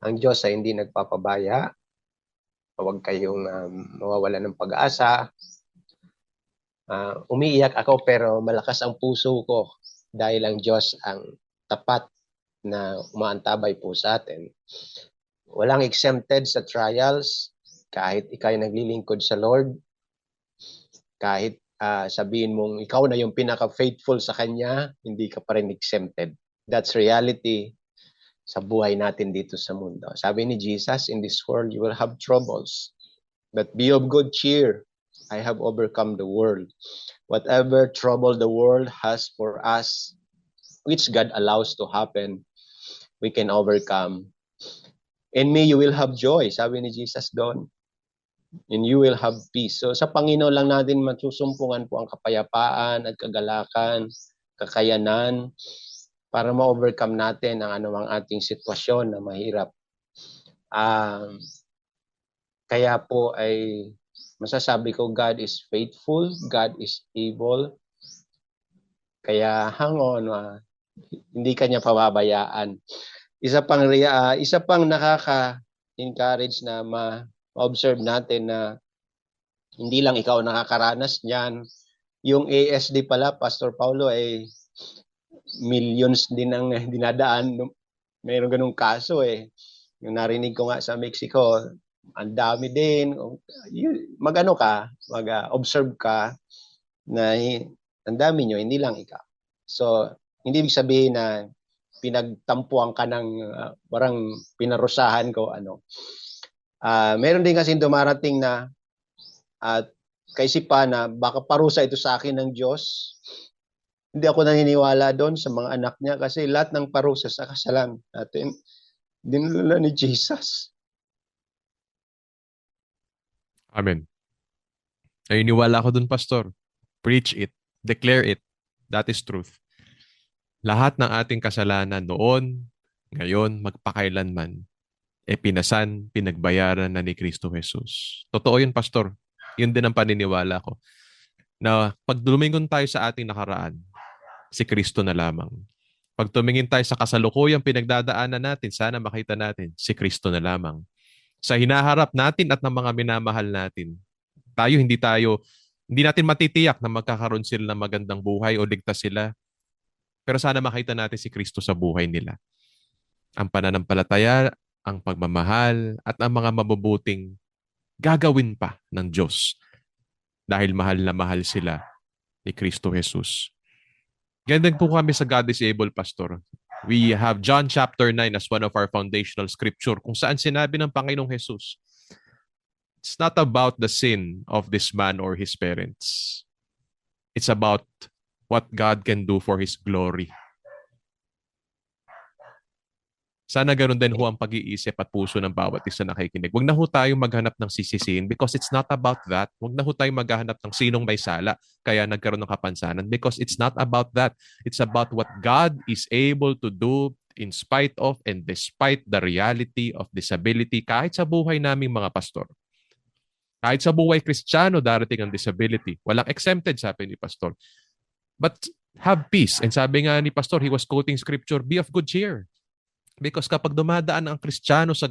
ang Diyos ay hindi nagpapabaya. Huwag kayong mawawala ng pag-asa. Umiiyak ako pero malakas ang puso ko dahil ang Diyos ang tapat na umaantabay po sa atin. Walang exempted sa trials kahit ikaw ay naglilingkod sa Lord. Kahit sabihin mong ikaw na yung pinaka-faithful sa Kanya, hindi ka pa rin exempted. That's reality sa buhay natin dito sa mundo. Sabi ni Jesus, in this world you will have troubles, but be of good cheer. I have overcome the world. Whatever trouble the world has for us, which God allows to happen, we can overcome. In me you will have joy, sabi ni Jesus doon. And you will have peace. So sa Panginoon lang natin masusumpungan po ang kapayapaan at kagalakan, kakayanan, para ma-overcome natin ang anumang ating sitwasyon na mahirap. Kaya po ay masasabi ko, God is faithful, God is able. Kaya hang on, hindi kanya pababayaan. Isa pang nakaka-encourage na ma-observe natin na hindi lang ikaw nakakaranas niyan. Yung ASD pala, Pastor Paulo, ay millions din ang dinadaan. Mayroon ganung kaso eh. Yung narinig ko nga sa Mexico, ang dami din. Mag-observe ka na ang dami nyo, hindi lang ikaw. So, hindi ibig sabihin na pinagtampuan ka ng parang pinarusahan ko. Meron din kasi dumarating na kaisipan na baka parusa ito sa akin ng Diyos. Hindi ako naniniwala doon sa mga anak niya kasi lahat ng parusa sa kasalanan natin, dinala ni Jesus. Amen. Naniniwala ako doon, Pastor. Preach it. Declare it. That is truth. Lahat ng ating kasalanan noon, ngayon, magpakailanman, pinasan, pinagbayaran na ni Kristo Jesus. Totoo yun, Pastor. Yun din ang paniniwala ko. Na pag lumingon tayo sa ating nakaraan, si Kristo na lamang. Pag tumingin tayo sa kasalukuyang pinagdadaanan natin, sana makita natin, si Kristo na lamang. Sa hinaharap natin at ng mga minamahal natin, hindi natin matitiyak na magkakaroon sila ng magandang buhay o ligtas sila. Pero sana makita natin si Kristo sa buhay nila. Ang pananampalataya, ang pagmamahal, at ang mga mabubuting gagawin pa ng Diyos dahil mahal na mahal sila ni Kristo Jesus. Ganyan po kami sa God is Able, Pastor. We have John chapter 9 as one of our foundational scripture kung saan sinabi ng Panginoong Jesus, it's not about the sin of this man or his parents. It's about what God can do for His glory. Sana ganoon din ho ang pag-iisip at puso ng bawat isa na nakikinig. Huwag na ho tayong maghanap ng sisisiin because it's not about that. Huwag na ho tayong maghanap ng sinong may sala kaya nagkaroon ng kapansanan because it's not about that. It's about what God is able to do in spite of and despite the reality of disability kahit sa buhay naming mga pastor. Kahit sa buhay Kristiyano, darating ang disability. Walang exempted, sabi ni Pastor. But have peace. And sabi nga ni Pastor, he was quoting scripture, be of good cheer. Because kapag dumadaan ang Kristiyano sa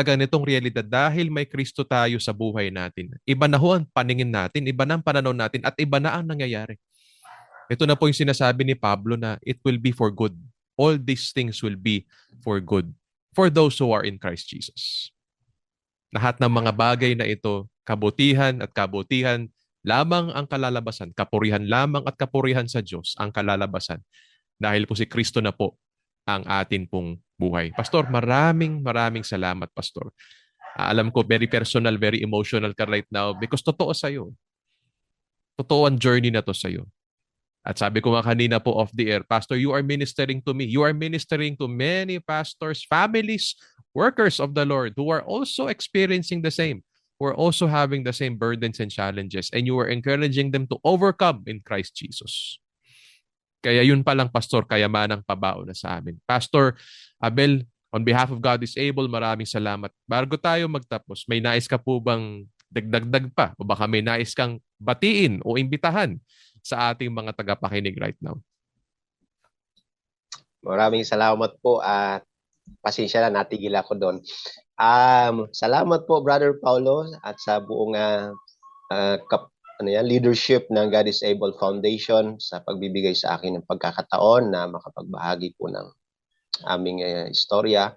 ganitong realidad, dahil may Kristo tayo sa buhay natin, iba na ho ang paningin natin, iba na ang pananaw natin, at iba na ang nangyayari. Ito na po yung sinasabi ni Pablo na it will be for good. All these things will be for good for those who are in Christ Jesus. Lahat ng mga bagay na ito, kabutihan at kabutihan, lamang ang kalalabasan, kapurihan lamang at kapurihan sa Diyos ang kalalabasan. Dahil po si Kristo na po ang atin pong buhay. Pastor, maraming salamat, Pastor. Alam ko, very personal, very emotional ka right now because totoo sa'yo. Totoo ang journey na to sa'yo. At sabi ko nga kanina po off the air, Pastor, you are ministering to me. You are ministering to many pastors, families, workers of the Lord who are also experiencing the same, who are also having the same burdens and challenges, and you are encouraging them to overcome in Christ Jesus. Kaya yun palang, Pastor, kayamanang pabao na sa amin. Pastor Abel, on behalf of God is Able, maraming salamat. Bago tayo magtapos, may nais ka po bang dagdag pa? O baka may nais kang batiin o imbitahan sa ating mga tagapakinig right now? Maraming salamat po at pasensya na, natigil ako doon. Salamat po, Brother Paulo, at sa buong leadership ng God is Able Foundation sa pagbibigay sa akin ng pagkakataon na makapagbahagi po ng aming istorya.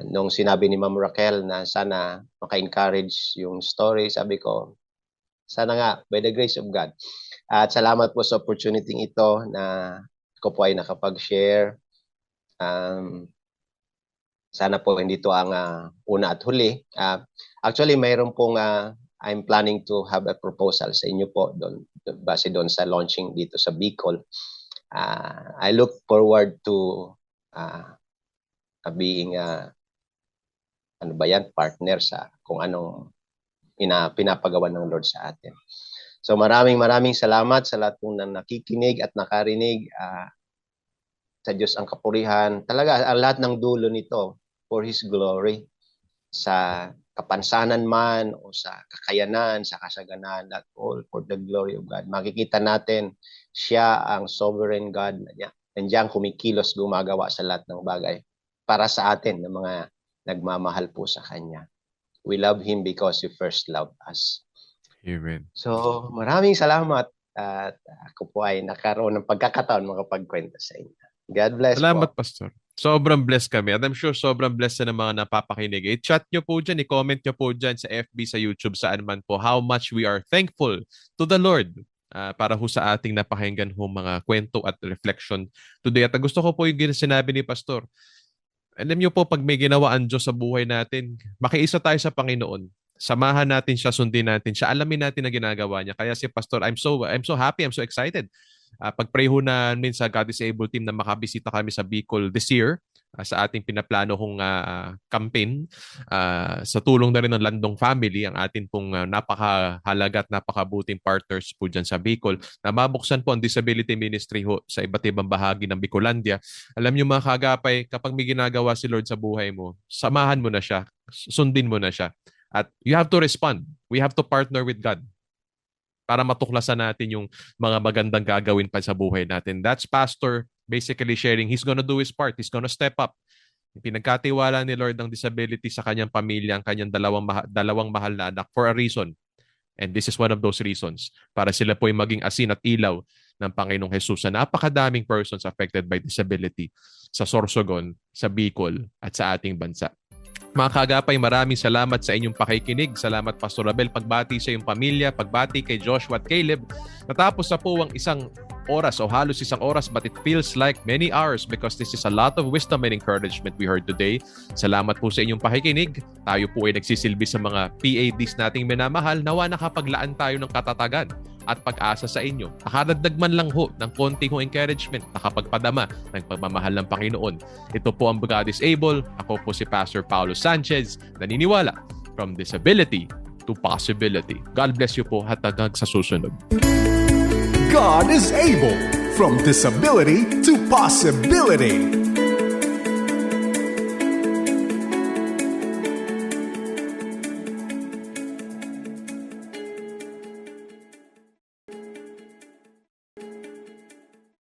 Nung sinabi ni Ma'am Raquel na sana maka-encourage yung story, sabi ko, sana nga, by the grace of God. At salamat po sa opportunity ito na ko po ay nakapag-share. Sana po hindi ito ang una at huli. Actually, mayroon pong I'm planning to have a proposal sa inyo po doon, base doon sa launching dito sa Bicol. I look forward to being partner sa kung anong pinapagawa ng Lord sa atin. So maraming salamat sa lahat ng nakikinig at nakarinig. Sa Diyos ang kapurihan. Talaga, ang lahat ng dulo nito for His glory. Sa kapansanan man o sa kakayanan, sa kasaganan, that all for the glory of God. Makikita natin siya ang sovereign God na niya. Nandiyan kumikilos, gumagawa sa lahat ng bagay para sa atin, ng mga nagmamahal po sa Kanya. We love Him because He first loved us. Amen. So, maraming salamat at ako po ay nakaroon ng pagkakataon makapagkwento sa inyo. God bless Salamat, po. Pastor. Sobrang blessed kami. At I'm sure sobrang blessed na ng mga napapakinig. I-chat nyo po dyan, i-comment nyo po dyan sa FB, sa YouTube, saan man po, how much we are thankful to the Lord para ho sa ating napakinggan ho mga kwento at reflection today. At gusto ko po yung sinabi ni Pastor. Alam nyo po, pag may ginawa ang Diyos sa buhay natin, makiisa tayo sa Panginoon. Samahan natin siya, sundin natin siya, alamin natin na ginagawa niya. Kaya si Pastor, I'm so happy, I'm so excited. Pag-pray ho namin sa God is Able team na makabisita kami sa Bicol this year sa ating pinaplano kong campaign sa tulong na rin ng Landong Family, ang atin pong napakahalaga at napakabuting partners po dyan sa Bicol, na mabuksan po ang disability ministry ho sa iba't ibang bahagi ng Bicolandia. Alam niyo mga kagapay, kapag may ginagawa si Lord sa buhay mo, samahan mo na siya, sundin mo na siya. At you have to respond. We have to partner with God para matuklasan natin yung mga magandang gagawin pa sa buhay natin. That's Pastor basically sharing. He's gonna do his part. He's gonna step up. Pinagkatiwala ni Lord ng disability sa kanyang pamilya, ang kanyang dalawang mahal na anak for a reason. And this is one of those reasons. Para sila po ay maging asin at ilaw ng Panginoong Jesus na napakadaming persons affected by disability sa Sorsogon, sa Bicol, at sa ating bansa. Mga kagapay, maraming salamat sa inyong pakikinig. Salamat, Pastor Abel. Pagbati sa iyong pamilya, pagbati kay Joshua at Caleb. Natapos na po ang isang oras o halos isang oras, but it feels like many hours because this is a lot of wisdom and encouragement we heard today. Salamat po sa inyong pakikinig. Tayo po ay nagsisilbi sa mga PADs nating minamahal. Nawa nakapaglaan tayo ng katatagan at pag-asa sa inyo. Nakadagdag man lang ho ng konting encouragement, nakapagpadama ng pagmamahal ng Panginoon. Ito po ang God is Able. Ako po si Pastor Paulo Sanchez, naniniwala from disability to possibility. God bless you po at hanggang sa susunod. God is able, from disability to possibility.